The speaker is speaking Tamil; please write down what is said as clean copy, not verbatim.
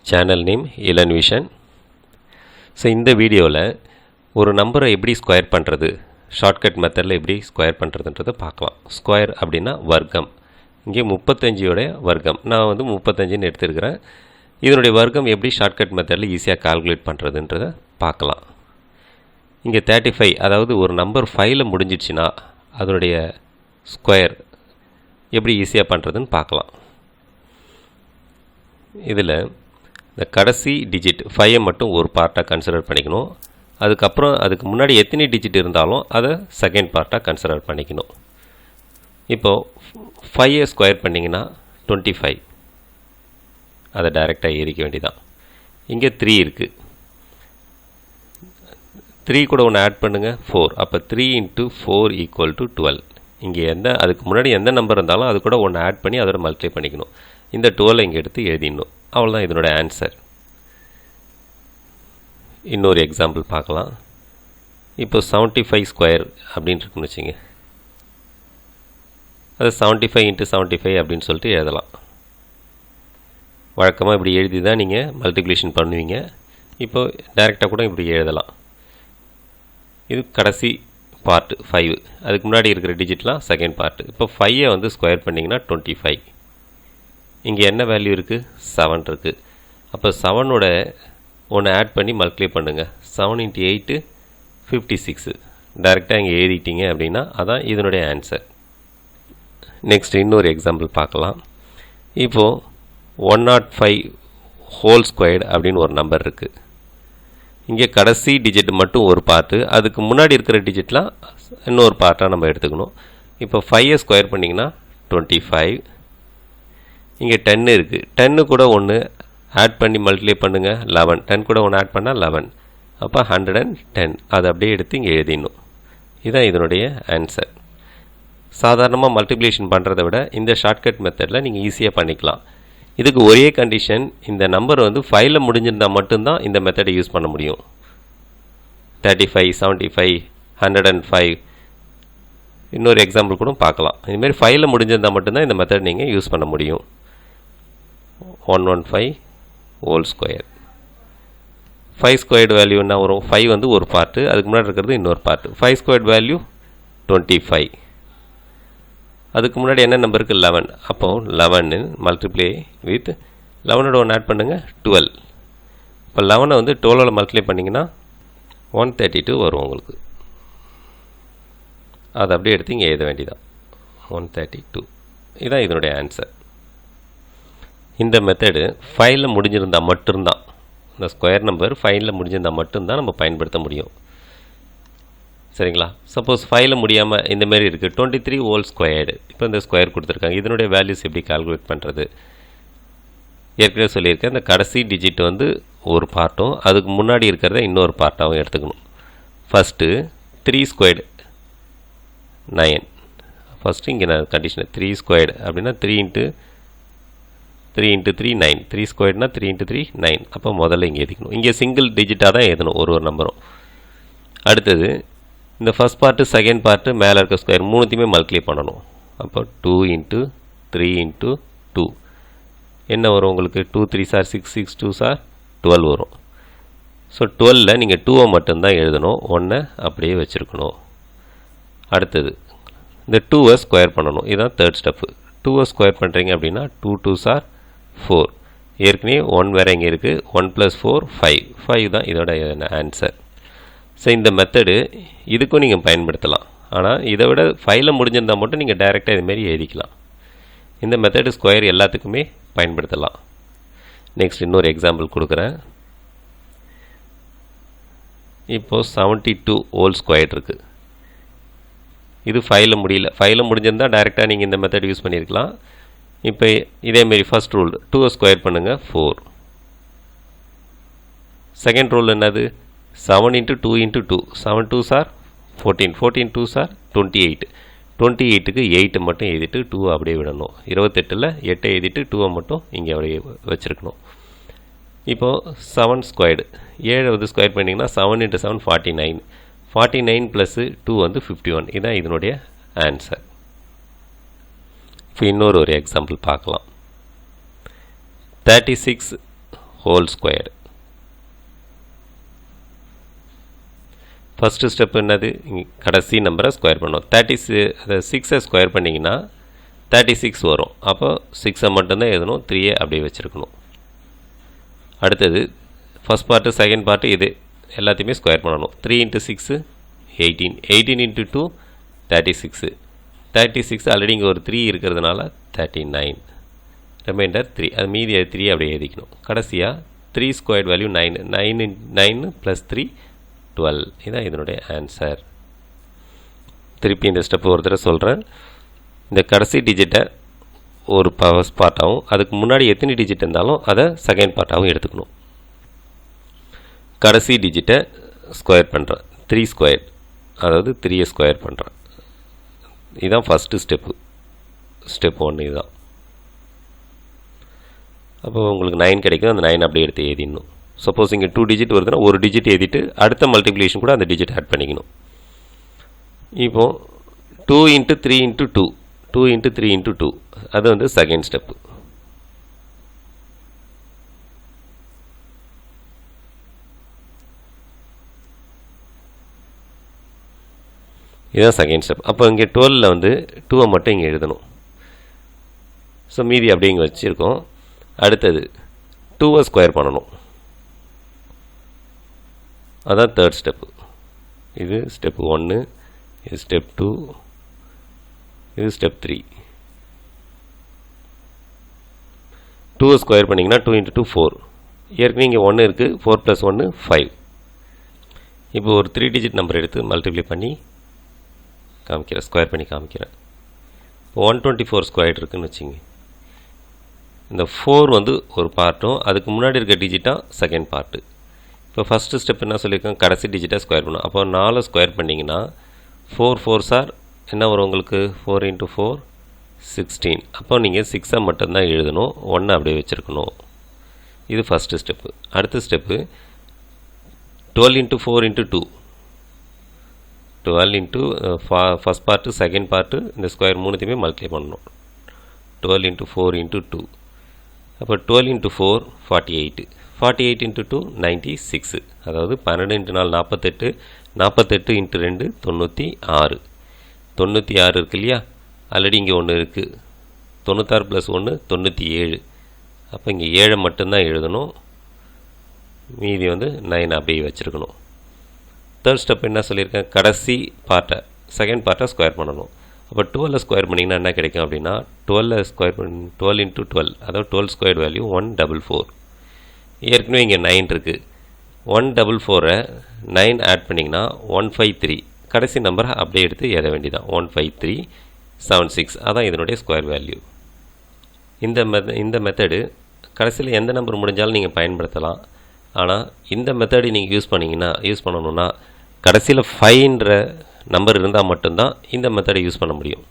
Channel name Ilan vision. So இந்த வீடியோவில் ஒரு நம்பரை எப்படி ஸ்கொயர் பண்ணுறது, ஷார்ட்கட் மெத்தடில் எப்படி ஸ்கொயர் பண்ணுறதுன்றதை பார்க்கலாம். ஸ்கொயர் அப்படின்னா வர்க்கம். இங்கே 35 வர்க்கம் நான் 35ன்னு எடுத்துருக்கிறேன். இதனுடைய வர்க்கம் எப்படி ஷார்ட்கட் மெத்தடில் ஈஸியாக கால்குலேட் பண்ணுறதுன்றதை பார்க்கலாம். இங்கே 35, அதாவது ஒரு நம்பர் 5ல் முடிஞ்சிடுச்சுன்னா அதனுடைய ஸ்கொயர் எப்படி ஈஸியாக பண்ணுறதுன்னு பார்க்கலாம். இதில் இந்த கடைசி டிஜிட் 5 மட்டும் ஒரு பார்ட்டாக கன்சிடர் பண்ணிக்கணும். அதுக்கப்புறம் அதுக்கு முன்னாடி எத்தனை டிஜிட் இருந்தாலும் அதை செகண்ட் பார்ட்டாக கன்சிடர் பண்ணிக்கணும். இப்போது 5 ஸ்கொயர் பண்ணிங்கன்னா 25, அதை டைரெக்டாக ஏறிக்க வேண்டியதான். இங்கே 3 இருக்குது, 3 கூட ஒன்று ஆட் பண்ணுங்கள் 4. அப்போ 3 × 4 = 12. இங்கே அதுக்கு முன்னாடி எந்த நம்பர் இருந்தாலும் அது கூட ஒன்று ஆட் பண்ணி அதோட மல்டிப்ளை பண்ணிக்கணும். இந்த 12 இங்கே எடுத்து எழுதிடணும். அவ்வளோதான் இதனோட ஆன்சர். இன்னொரு எக்ஸாம்பிள் பார்க்கலாம். இப்போ 75 ஸ்கொயர் அப்படின்னு இருக்குன்னு வச்சுங்க. அது 75 × 75 அப்படின்னு சொல்லிட்டு எழுதலாம். வழக்கமாக இப்படி எழுதி தான் நீங்கள் மல்டிப்ளிகேஷன் பண்ணுவீங்க. இப்போ டைரெக்டாக கூட இப்படி எழுதலாம். இது கடைசி பார்ட்டு 5, அதுக்கு முன்னாடி இருக்கிற டிஜிட்லாம் செகண்ட் பார்ட்டு. இப்போ 5 ஸ்கொயர் பண்ணிங்கன்னா 25. இங்கே என்ன வேல்யூ இருக்குது? 7 இருக்குது. அப்போ 7ஓட ஒன்று ஆட் பண்ணி மல்டிப்ளை பண்ணுங்கள். 7 × 8 56. டைரெக்டாக இங்கே எழுதிட்டீங்க அப்படின்னா அதான் இதனுடைய ஆன்சர். நெக்ஸ்ட் இன்னொரு எக்ஸாம்பிள் பார்க்கலாம். இப்போது 105 ஹோல் ஸ்கொயர்டு அப்படின்னு ஒரு நம்பர் இருக்குது. இங்கே கடைசி டிஜிட் மட்டும் ஒரு பார்ட்டு, அதுக்கு முன்னாடி இருக்கிற டிஜிட்லாம் இன்னொரு பார்ட்டாக நம்ம எடுத்துக்கணும். இப்போ 5 ஸ்கொயர் பண்ணிங்கன்னா 25. இங்கே 10 இருக்குது, 10 கூட ஒன்று ஆட் பண்ணி மல்டிப்ளை பண்ணுங்கள் 11. 10 கூட ஒன்று ஆட் பண்ணால் 11. அப்போ 110. அதை அப்படியே எடுத்து இங்கே எழுதிடணும். இதுதான் இதனுடைய ஆன்சர். சாதாரணமாக மல்டிப்ளிகேஷன் பண்ணுறதை விட இந்த ஷார்ட்கட் மெத்தடில் நீங்கள் ஈஸியாக பண்ணிக்கலாம். இதுக்கு ஒரே கண்டிஷன், இந்த நம்பர் 5ல் முடிஞ்சிருந்தால் மட்டும்தான் இந்த மெத்தடை யூஸ் பண்ண முடியும். 35, 75, 105. இன்னொரு எக்ஸாம்பிள் கூட பார்க்கலாம். இதுமாரி 5ல் முடிஞ்சிருந்தால் மட்டும்தான் இந்த மெத்தட் நீங்கள் யூஸ் பண்ண முடியும். 115 ஹோல் ஸ்கொயர். 5 ஸ்கொயர்டு வேல்யூ என்ன வரும்? 5 ஒரு பார்ட்டு, அதுக்கு முன்னாடி இருக்கிறது இன்னொரு பார்ட்டு. 5 squared value 25. அதுக்கு முன்னாடி என்ன நம்பருக்கு? 11. அப்போது 11 மல்டிப்ளை வித் 11ஓட ஒன்று ஆட் பண்ணுங்கள் 12. இப்போ 11 12ஓட மல்டிப்ளை பண்ணிங்கன்னா 132 வரும் உங்களுக்கு. அதை அப்படியே எடுத்து இங்கே எழுத வேண்டியதான். 132. இதுதான் இதனுடைய ஆன்சர். இந்த மெத்தடு 5ல் முடிஞ்சிருந்தால் மட்டும்தான், இந்த ஸ்கொயர் நம்பர் 5ல் முடிஞ்சிருந்தால் மட்டும்தான் நம்ம பயன்படுத்த முடியும். சரிங்களா? சப்போஸ் 5ல் முடியாமல் இந்தமாரி இருக்குது 23 ஹோல் ஸ்கொயர்டு. இப்போ இந்த ஸ்கொயர் கொடுத்துருக்காங்க. இதனுடைய வேல்யூஸ் எப்படி கால்குலேட் பண்ணுறது? ஏற்கனவே சொல்லியிருக்கேன், இந்த கடைசி டிஜிட் ஒரு பார்ட்டும் அதுக்கு முன்னாடி இருக்கிறத இன்னொரு பார்ட்டாகவும் எடுத்துக்கணும். First 3 squared 9. ஃபஸ்ட்டு இங்கே நான் கண்டிஷன் 3 ஸ்கொயர்டு அப்படின்னா 3 × 3 9. 3 ஸ்கொயர்டுனா 3 × 3 9. அப்போ முதல்ல இங்கே எழுதிக்கணும். இங்கே சிங்கிள் டிஜிட்டாக தான் எழுதணும் ஒரு நம்பரும். அடுத்தது இந்த ஃபஸ்ட் பார்ட்டு செகண்ட் பார்ட்டு மேலே இருக்க ஸ்கொயர் மூணுத்தையுமே மல்டிப்ளை பண்ணணும். அப்போ 2 × 3 × 2 என்ன வரும் உங்களுக்கு? 2 3s are 6, 6 2s are 12 வரும். ஸோ 12ல் நீங்கள் 2 மட்டும்தான் எழுதணும், 1 அப்படியே வச்சுருக்கணும். அடுத்தது இந்த 2 ஸ்கொயர் பண்ணணும். இதுதான் தேர்ட் ஸ்டெப்பு. 2 ஸ்கொயர் பண்ணுறீங்க அப்படின்னா 2 2s are 4. ஏற்கனவே 1 வேறு இங்கே இருக்குது. 1 + 4 5. 5 தான் இதோட ஆன்சர். ஸோ இந்த மெத்தடு இதுக்கும் நீங்கள் பயன்படுத்தலாம். ஆனால் இதை விட 5ல் முடிஞ்சிருந்தால் மட்டும் நீங்கள் டைரெக்டாக இதுமாரி எழுதிக்கலாம். இந்த மெத்தடு ஸ்கொயர் எல்லாத்துக்குமே பயன்படுத்தலாம். நெக்ஸ்ட் இன்னொரு எக்ஸாம்பிள் கொடுக்குறேன். இப்போது 72 ஹோல் ஸ்கொயர் இருக்குது. இது 5ல் முடியல. 5ல் முடிஞ்சிருந்தால் டைரெக்டாக நீங்கள் இந்த மெத்தட் யூஸ் பண்ணியிருக்கலாம். இப்போ இதேமாரி ஃபஸ்ட் ரூல் 2 ஸ்கொயர் பண்ணுங்கள் 4. செகண்ட் ரூல் என்னது? 7 × 2 × 2. 7 2s are 14. 14 2s are 28. 28க்கு 8 மட்டும் எழுதிட்டு 2 அப்படியே விடணும். 28ல் 8 எழுதிட்டு 2 மட்டும் இங்கே அப்படியே வச்சுருக்கணும். இப்போது 7 ஸ்கொயர்டு 7 ஸ்கொயர் பண்ணிங்கன்னா 7 × 7 49. 49 + 2 51. இதுதான் இதனுடைய ஆன்சர். இப்போ இன்னொரு எக்ஸாம்பிள் பார்க்கலாம். 36 ஹோல் ஸ்கொயர். ஃபஸ்ட்டு ஸ்டெப் என்னது? கடைசி நம்பரை ஸ்கொயர் பண்ணணும். 6 ஸ்கொயர் பண்ணிங்கன்னா 36 வரும். அப்போ 6 மட்டும்தான் எழுதணும், 3 அப்படியே வச்சுருக்கணும். அடுத்தது ஃபஸ்ட் பார்ட்டு செகண்ட் பார்ட்டு இது எல்லாத்தையுமே ஸ்கொயர் பண்ணணும். 3 × 6 18, 18 × 2 36, 36 ஆல்ரெடி இங்கே ஒரு 3 இருக்கிறதுனால 39, ரிமைண்டர் 3. அது மீதி 3 அப்படியே எழுதிக்கணும். கடைசியாக 3 ஸ்கொயர்ட் வேல்யூ 9, 9 + 3 12. இதுதான் இதனுடைய ஆன்சர். திருப்பி இந்த ஸ்டெப் ஒரு தடவை சொல்கிறேன். இந்த கடைசி டிஜிட்டை ஒரு ஃபர்ஸ்ட் பார்ட்டாகவும் அதுக்கு முன்னாடி எத்தனை டிஜிட் இருந்தாலும் அதை செகண்ட் பார்ட்டாகவும் எடுத்துக்கணும். கடைசி டிஜிட்டை ஸ்கொயர் பண்ணுறேன், 3 ஸ்கொயர், அதாவது 3 ஸ்கொயர் பண்ணுறேன். இதுதான் ஃபஸ்ட்டு ஸ்டெப் 1 இதுதான். அப்போ உங்களுக்கு 9 கிடைக்கும். அந்த 9 அப்படியே எடுத்து எழுதிடணும். சப்போஸ் இங்கே 2 டிஜிட் வருதுன்னா ஒரு டிஜிட் எழுதிட்டு அடுத்த மல்டிப்ளிகேஷன் கூட அந்த டிஜிட் ஆட் பண்ணிக்கணும். இப்போது 2 × 3 × 2, 2 × 3 × 2, அது வந்து செகண்ட் ஸ்டெப்பு. இதுதான் செகண்ட் ஸ்டெப். அப்போ இங்கே 12ல் வந்து 2 மட்டும் இங்கே எழுதணும். ஸோ மீதி அப்படியே இங்கே வச்சுருக்கோம். அடுத்தது 2 ஸ்கொயர் பண்ணணும். அதான் தேர்ட் ஸ்டெப்பு. இது ஸ்டெப் 1, இது ஸ்டெப் 2, இது ஸ்டெப் 3. 2 ஸ்கொயர் பண்ணிங்கன்னா 2 × 2 4. ஏற்கனவே இங்கே 1 இருக்குது. 4 + 1 5. இப்போ ஒரு 3 டிஜிட் நம்பர் எடுத்து மல்டிப்ளை பண்ணி காமிக்கிறேன், ஸ்கொயர் பண்ணி காமிக்கிறேன். இப்போ 124 ஸ்கொயர் இருக்குதுன்னு வச்சுங்க. இந்த 4 வந்து ஒரு பார்ட்டும் அதுக்கு முன்னாடி இருக்க டிஜிட்டாக செகண்ட் பார்ட்டு. இப்போ ஃபஸ்ட்டு ஸ்டெப் என்ன சொல்லியிருக்கேன்? கடைசி டிஜிட்டாக ஸ்கொயர் பண்ணணும். அப்போ 4 ஸ்கொயர் பண்ணிங்கன்னா 4 4s என்ன வரும் உங்களுக்கு? 4 × 4 16. அப்போ நீங்கள் 6 மட்டும்தான் எழுதணும், 1 அப்படியே வச்சுருக்கணும். இது ஃபஸ்ட்டு ஸ்டெப்பு. அடுத்த step 12 × 4 × 2, 12 first part second part இந்த ஸ்கொயர் மூணுத்தையுமே மல்டிப்ளை பண்ணணும். 12 × 4 × 2. அப்போ 12 × 4 48, 48 × 2 96. அதாவது 12 × 4 48, 48 × 2 96. 96 இருக்கு இல்லையா? ஆல்ரெடி இங்கே ஒன்று இருக்குது. 96 + 1 97. அப்போ இங்கே 7 மட்டும்தான் எழுதணும், மீதி வந்து 9 அப்படியே வச்சுருக்கணும். தேர்ட் ஸ்டெப் என்ன சொல்லியிருக்கேன்? கடைசி பார்ட்டை செகண்ட் பார்ட்டை ஸ்கொயர் பண்ணணும். அப்போ 12 ஸ்கொயர் பண்ணிங்கன்னா என்ன கிடைக்கும் அப்படின்னா 12 ஸ்கொயர் 12 × 12, அதாவது 12 ஸ்கொயர் வேல்யூ 144. ஏற்கனவே இங்கே 9 இருக்குது. 144 9 ஆட் பண்ணிங்கன்னா 153. கடைசி நம்பரை அப்படியே எடுத்து எழுத வேண்டியதான், 15376. அதான் இதனுடைய ஸ்கொயர் வேல்யூ. இந்த மெத்தடு கடைசியில் எந்த நம்பர் முடிஞ்சாலும் நீங்கள் பயன்படுத்தலாம். ஆனால் இந்த மெத்தடு நீங்கள் யூஸ் பண்ணணுன்னா கடைசியில் 5ன்ற நம்பர் இருந்தால் மட்டும்தான் இந்த மெத்தடை யூஸ் பண்ண முடியும்.